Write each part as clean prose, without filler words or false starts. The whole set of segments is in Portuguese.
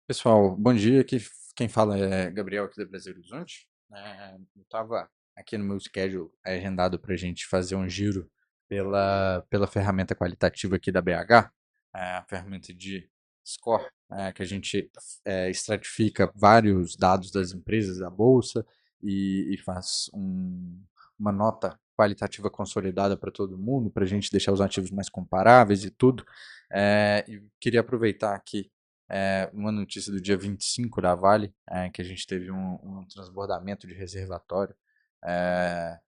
Pessoal, bom dia. Aqui quem fala é Gabriel aqui da Brasil Horizonte. Eu estava aqui no meu schedule agendado para a gente fazer um giro pela ferramenta qualitativa aqui da BH, a ferramenta de score, que a gente estratifica vários dados das empresas da bolsa e faz uma nota qualitativa consolidada para todo mundo, para a gente deixar os ativos mais comparáveis e tudo. E queria aproveitar aqui uma notícia do dia 25 da Vale, que a gente teve um transbordamento de reservatório, é,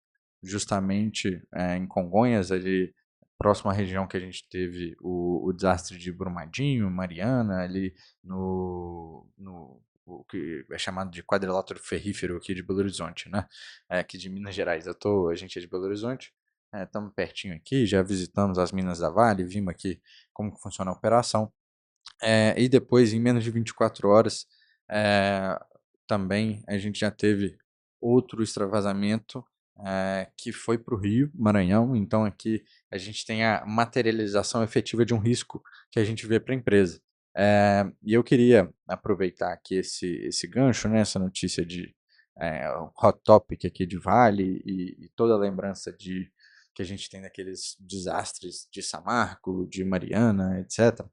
justamente em Congonhas, ali próximo à região que a gente teve o desastre de Brumadinho, Mariana, ali no o que é chamado de quadrilátero ferrífero aqui de Belo Horizonte, né? Aqui de Minas Gerais. A gente é de Belo Horizonte, estamos pertinho aqui, já visitamos as minas da Vale, vimos aqui como que funciona a operação. E depois, em menos de 24 horas, é, também a gente já teve outro extravasamento que foi para o Rio, Maranhão. Então, aqui a gente tem a materialização efetiva de um risco que a gente vê para a empresa. E eu queria aproveitar aqui esse gancho, né, essa notícia de hot topic aqui de Vale e toda a lembrança que a gente tem daqueles desastres de Samarco, de Mariana, etc.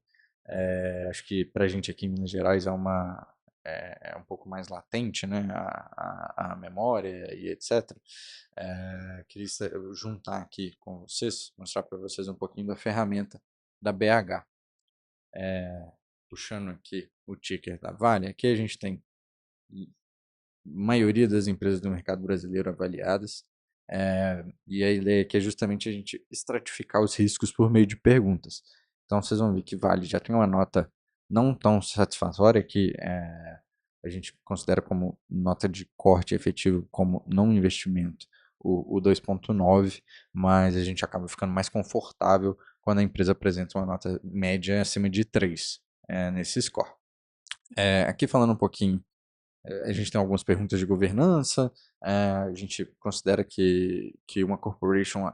Acho que para a gente aqui em Minas Gerais é um pouco mais latente, né, a memória e etc. Queria juntar aqui com vocês, mostrar para vocês um pouquinho da ferramenta da BH. Puxando aqui o ticker da Vale, aqui a gente tem a maioria das empresas do mercado brasileiro avaliadas. E a ideia aqui é justamente a gente estratificar os riscos por meio de perguntas. Então vocês vão ver que Vale já tem uma nota não tão satisfatória que a gente considera como nota de corte efetivo como não investimento o 2,9, mas a gente acaba ficando mais confortável quando a empresa apresenta uma nota média acima de 3 nesse score. Aqui falando um pouquinho, a gente tem algumas perguntas de governança. A gente considera que uma corporation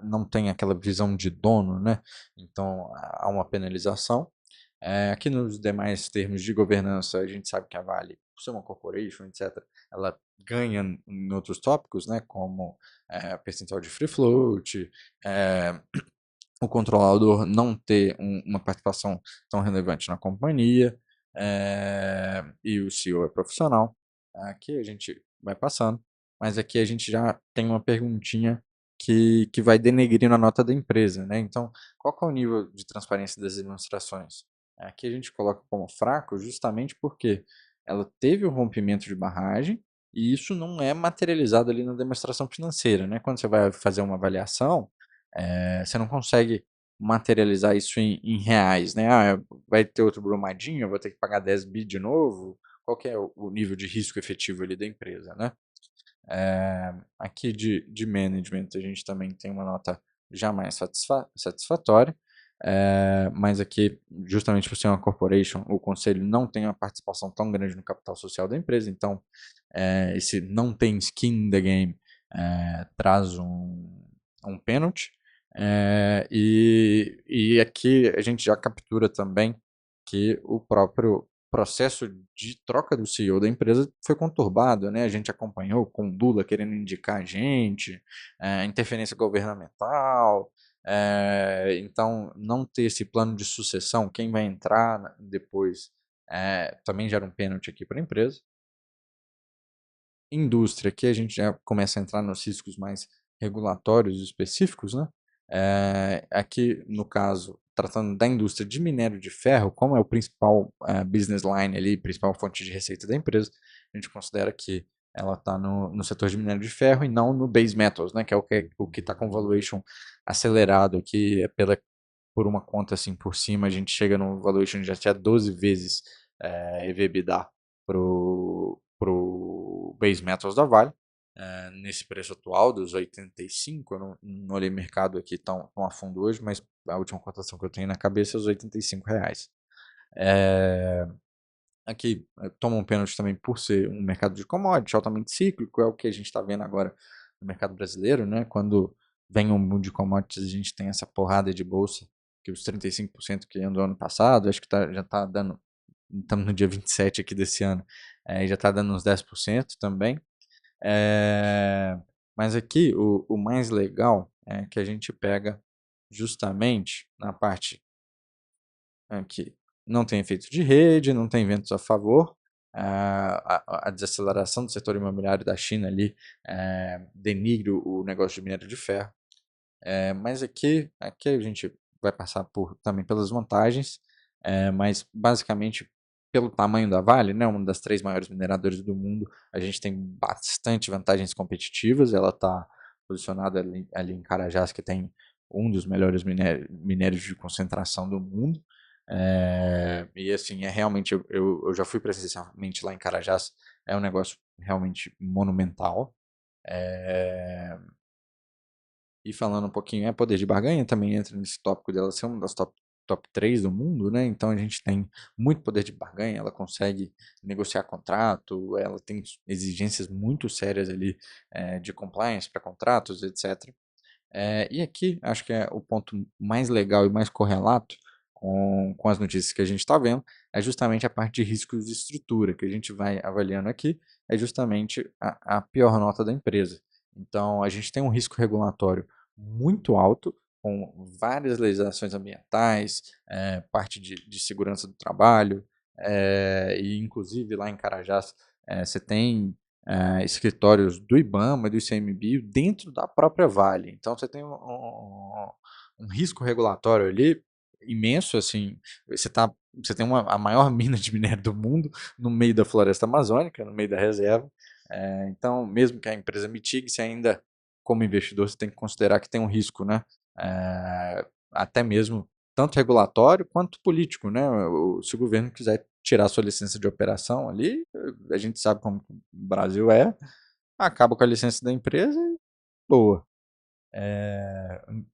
não tem aquela visão de dono, né? Então há uma penalização. Aqui nos demais termos de governança, a gente sabe que a Vale, por ser uma corporation, etc., ela ganha em outros tópicos, né? Como percentual de free float, é, o controlador não ter uma participação tão relevante na companhia, e o CEO é profissional. Aqui a gente vai passando, mas aqui a gente já tem uma perguntinha que vai denegrir a nota da empresa, né? Então, qual que é o nível de transparência das demonstrações? Aqui a gente coloca como fraco justamente porque ela teve o rompimento de barragem e isso não é materializado ali na demonstração financeira, né? Quando você vai fazer uma avaliação, você não consegue materializar isso em reais, né? Vai ter outro Brumadinho, eu vou ter que pagar 10 bi de novo. Qual que é o nível de risco efetivo ali da empresa, né? Aqui de management a gente também tem uma nota já mais satisfatória, mas aqui, justamente por ser uma corporation, o conselho não tem uma participação tão grande no capital social da empresa, então esse não tem skin in the game traz um pênalti. E aqui a gente já captura também que o próprio processo de troca do CEO da empresa foi conturbado, né? A gente acompanhou com o Lula querendo indicar a gente, interferência governamental, então não ter esse plano de sucessão, quem vai entrar depois, também gera um pênalti aqui para a empresa. Indústria, aqui a gente já começa a entrar nos riscos mais regulatórios específicos, né? Aqui, no caso, tratando da indústria de minério de ferro, como é o principal business line ali, principal fonte de receita da empresa, a gente considera que ela está no setor de minério de ferro e não no base metals, né? Que é o que está com valuation acelerado aqui, por uma conta assim por cima, a gente chega no valuation de até 12 vezes EV/EBITDA pro base metals da Vale. Nesse preço atual dos 85, eu não olhei mercado aqui tão a fundo hoje, mas a última cotação que eu tenho na cabeça é os R$ 85. Aqui toma um pênalti também por ser um mercado de commodity altamente cíclico, é o que a gente está vendo agora no mercado brasileiro, né? Quando vem um boom de commodities, a gente tem essa porrada de bolsa, que os 35% que andou ano passado, acho que já está dando estamos no dia 27 aqui desse ano, e já está dando uns 10% também. Mas aqui o mais legal é que a gente pega justamente na parte aqui. Não tem efeito de rede, não tem ventos a favor. A desaceleração do setor imobiliário da China ali denigre o negócio de minério de ferro. Mas aqui a gente vai passar também pelas vantagens, mas basicamente pelo tamanho da Vale, né, uma das 3 maiores mineradoras do mundo, a gente tem bastante vantagens competitivas. Ela está posicionada ali em Carajás, que tem um dos melhores minérios de concentração do mundo. E assim, realmente, eu já fui presencialmente lá em Carajás, é um negócio realmente monumental. É, e falando um pouquinho, poder de barganha também entra nesse tópico dela ser uma das top 3 do mundo, né? Então a gente tem muito poder de barganha, ela consegue negociar contrato, ela tem exigências muito sérias ali de compliance para contratos, etc. E aqui, acho que é o ponto mais legal e mais correlato com as notícias que a gente está vendo, é justamente a parte de riscos de estrutura, que a gente vai avaliando aqui, é justamente a pior nota da empresa. Então, a gente tem um risco regulatório muito alto, com várias legislações ambientais, parte de segurança do trabalho, e inclusive lá em Carajás, você tem escritórios do IBAMA e do ICMBio dentro da própria Vale. Então você tem um risco regulatório ali imenso, assim, você tem a maior mina de minério do mundo no meio da floresta amazônica, no meio da reserva. Então, mesmo que a empresa mitigue, você ainda, como investidor, você tem que considerar que tem um risco, né? Até mesmo tanto regulatório quanto político, né? Se o governo quiser tirar sua licença de operação ali, a gente sabe como o Brasil acaba com a licença da empresa e boa.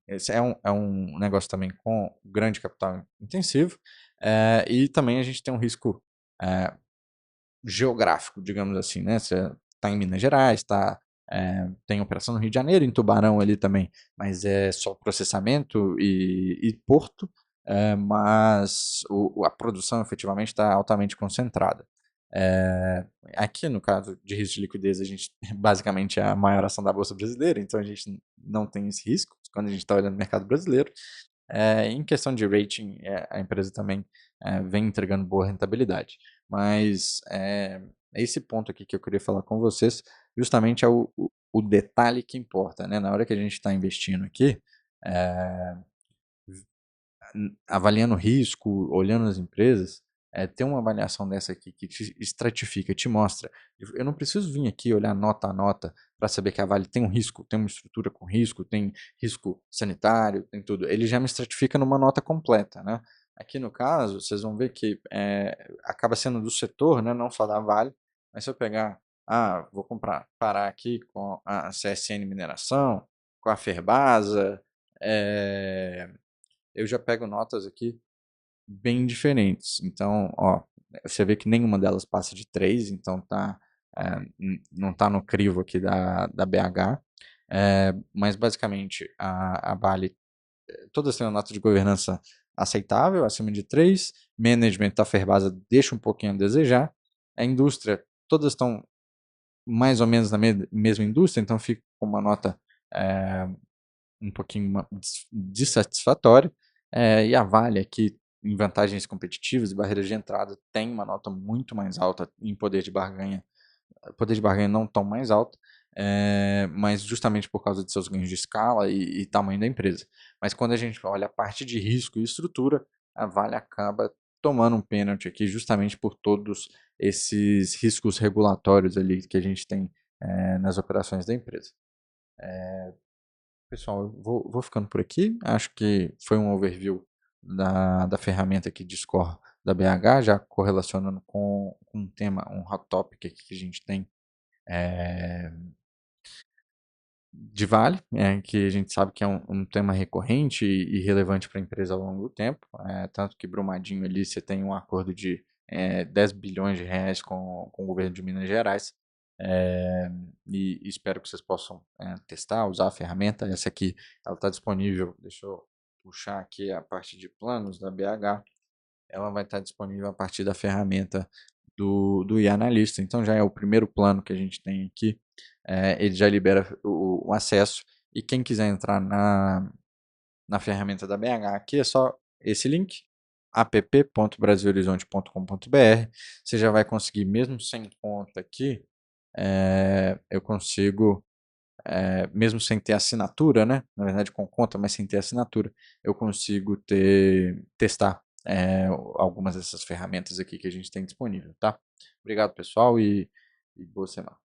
Esse é um negócio também com grande capital intensivo, e também a gente tem um risco é, geográfico, digamos assim, né? Você está em Minas Gerais, tem operação no Rio de Janeiro, em Tubarão ali também, mas é só processamento e porto, mas a produção efetivamente está altamente concentrada. É, Aqui, no caso de risco de liquidez, a gente basicamente é a maior ação da Bolsa Brasileira, então a gente não tem esse risco quando a gente está olhando o mercado brasileiro. Em questão de rating, a empresa também vem entregando boa rentabilidade. Mas esse ponto aqui que eu queria falar com vocês, justamente é o detalhe que importa, né? Na hora que a gente está investindo aqui, é, avaliando o risco, olhando as empresas, ter uma avaliação dessa aqui que te estratifica, te mostra. Eu não preciso vir aqui olhar nota a nota para saber que a Vale tem um risco, tem uma estrutura com risco, tem risco sanitário, tem tudo. Ele já me estratifica numa nota completa, né? Aqui no caso, vocês vão ver que acaba sendo do setor, né? Não só da Vale, mas se eu pegar, vou parar aqui com a CSN Mineração, com a Ferbasa, eu já pego notas aqui bem diferentes. Então, ó, você vê que nenhuma delas passa de 3, então não está no crivo aqui da BH. Mas basicamente a Vale, todas têm uma nota de governança aceitável, acima de 3. Management da Ferbasa deixa um pouquinho a desejar. A indústria, todas estão mais ou menos na mesma indústria, então fica com uma nota é, um pouquinho dissatisfatória. E a Vale aqui, em vantagens competitivas e barreiras de entrada, tem uma nota muito mais alta em poder de barganha não tão mais alto, mas justamente por causa de seus ganhos de escala e tamanho da empresa. Mas quando a gente olha a parte de risco e estrutura, a Vale acaba tomando um pênalti aqui justamente por todos esses riscos regulatórios ali que a gente tem nas operações da empresa. Pessoal, eu vou ficando por aqui. Acho que foi um overview da ferramenta aqui de score da BH, já correlacionando com um tema, um hot topic aqui que a gente tem é, de Vale, que a gente sabe que é um tema recorrente e relevante para a empresa ao longo do tempo. Tanto que Brumadinho ali você tem um acordo de 10 bilhões de reais com o governo de Minas Gerais. E espero que vocês possam testar, usar a ferramenta. Essa aqui ela está disponível. Deixa eu puxar aqui a parte de planos da BH. ela vai estar disponível a partir da ferramenta do iAnalista. Então já é o primeiro plano que a gente tem aqui. Ele já libera o acesso. E quem quiser entrar na ferramenta da BH aqui, é só esse link, app.brasilhorizonte.com.br. Você já vai conseguir, mesmo sem conta aqui, eu consigo, mesmo sem ter assinatura, né? Na verdade com conta, mas sem ter assinatura, eu consigo testar algumas dessas ferramentas aqui que a gente tem disponível, tá? Obrigado, pessoal, e boa semana.